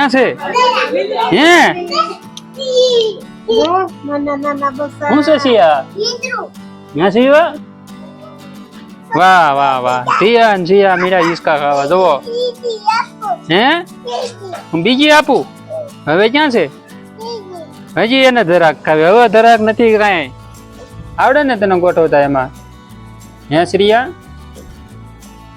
ક્યાં છે હે હું છે સિયા ક્યાં છે વાહ વાહ વાહ સિયા ને સિયા મીરા હિસકા ખાવા જોવો હે હું બીજી આપું હવે ક્યાં છે હજી એને ધરાક ખાવી હવે ધરાક નથી કાંઈ આવડે ને તને ગોઠવતા એમાં હે શ્રીયા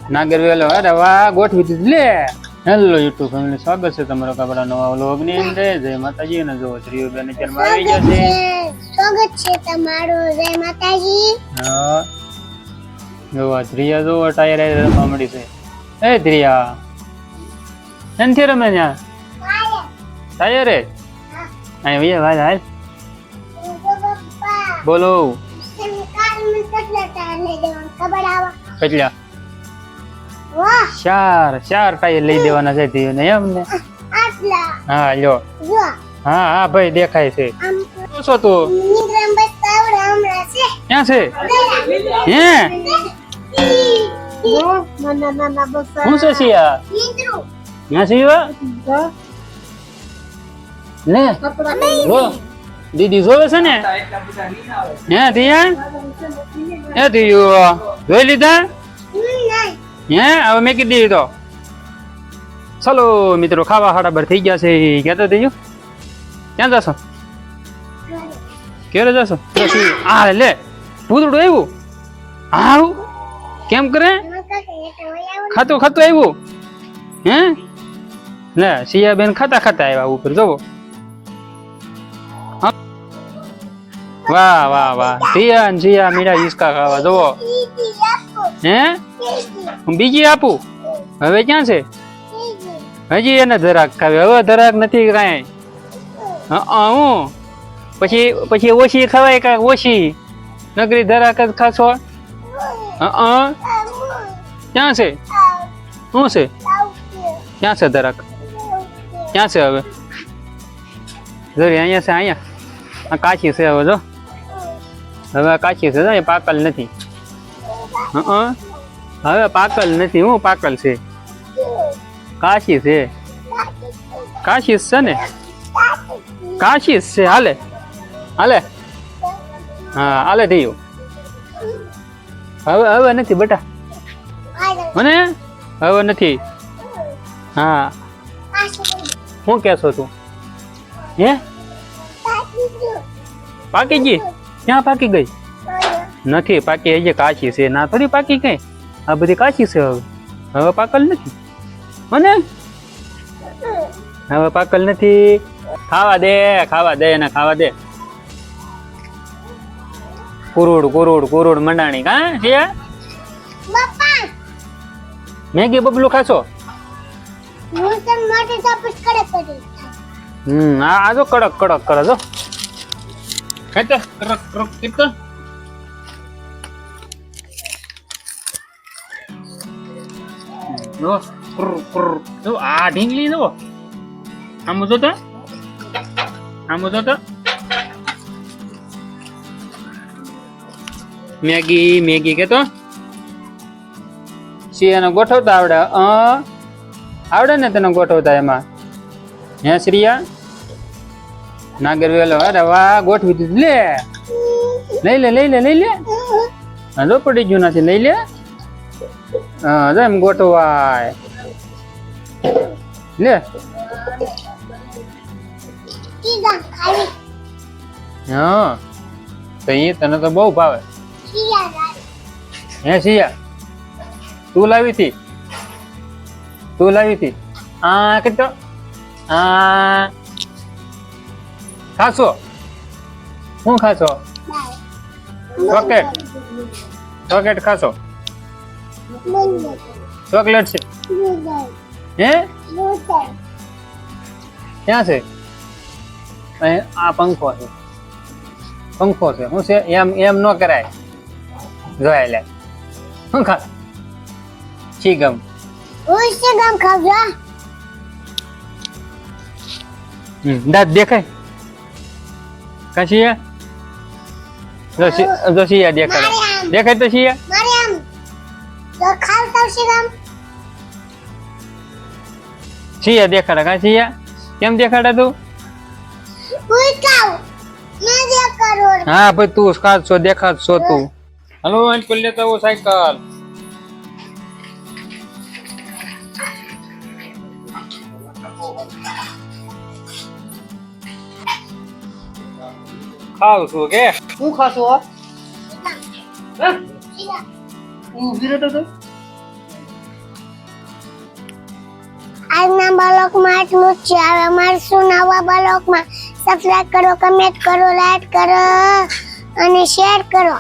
નાગરવેલો અરે વાહ ગોઠવી દીધું લે હેલો યુટ્યુબ ફેમિલી સ્વાગત છે તમારો કપડા નવા વ્લોગની અંદર જય માતાજી અને જો શ્રીયુબેન અત્યારમાં આવી ગયા છે સ્વાગત છે તમારું જય માતાજી હા જો શ્રીયા જો ટાયર રમવા મળી છે એ શ્રીયા નથી રમે ત્યાં ટાયર રે અહીં ભૈયા ભાઈ હાલ બોલો કેટલા ચાર ટાયર લઈ દેવાના છે ને એમને હા લ્યો હા હા ભાઈ દેખાય છે શું તું ક્યાં છે હે શું છે સિયા ક્યાં છે લે લો દીદી જોવે છે ને હે દિયા હે દિયો જોઈ લીધા હે હવે મેં કીધી તો ચલો મિત્રો ખાવા હાડા બર થઈ ગયા છે ક્યાં થઈ ગયું ક્યાં જશો ક્યારે જશો આ લે પૂતળું આવ્યું હા કેમ કરે ખાતું ખાતું આવ્યું હે લે સિયા બેન ખાતા ખાતા આવ્યા ઉપર જોવો વાહ વાહ વાહ સિયા ને સિયા મીરા હિસકા ખાવા જોવો હે હું બીજી આપું હવે ક્યાં છે હજી એને ધરાક ખાવી હવે ધરાક નથી કાંઈ હું પછી પછી ઓછી ખવાય કાંઈ ઓછી નગરી ધરાક જ ખાશો ક્યાં છે શું છે ક્યાં છે ધરાક ક્યાં છે હવે જોરી અહીંયા છે અહીંયા આ કાચી છે હવે જો હવે કાચી છે એ પાકલ નથી હવે પાકલ નથી હું પાકલ છે કાશી છે કાશીસ છે ને કાશીસ છે હાલે હાલે હા હાલે થયું હવે હવે નથી બેટા મને હવે નથી હા શું કહેશો તું હે પાકી ગઈ ક્યાં પાકી ગઈ નથી પાકી હજી કાચી છે ના થોડી પાકી કઈ આ બધી કાચી છે હવે હવે પાકલ નથી મને હવે પાકલ નથી ખાવા દે એને ખાવા દે કુરુડ કુરુડ કુરુડ મંડાણી કા છે મેગી બબલું ખાશો આ જો કડક કડક કરે જો ખાતે કડક કડક કીધું આ ઢીંગલી જો આમ જોતો મેગી મેગી કેતો સિયાને ગોઠવતા આવડે આવડે ને તને ગોઠવતા એમાં હે શ્રીયા નાગરવેલો અરે વાહ ગોઠવી દીધું લઈ લે હા જો પડી ગયું નથી લઈ લે હા એમ ગોઠવાય લે હા તો એ તને તો બહુ ભાવે હે સિયા તું લાવી હતી આ કેટલો આ ખાશો શું ખાશો ચોકલેટ ખાશો ચોકલેટ છે હે ક્યાં છે આ પંખો છે શું છે એમ ન કરાય જોયા લે શું ખા ચીગમ દાંત દેખાય કાશિયા જો સિયા દેખાય તો સિયા દેખાડે કા સિયા કેમ દેખાડે તું હું કાઉ મેં જે કરોડ હા ભાઈ તું કાચો દેખાડ છો તું હલો એમ કરી લેતા હો સાયકલ ખાવ છું કે હું ખાશો હું વિરત હતો આજના બ્લોગમાં આટલું જ છે. હવે મળશું નવા બ્લોગમાં. સબસ્ક્રાઇબ કરો, કમેન્ટ કરો, લાઈક કરો અને શેર કરો.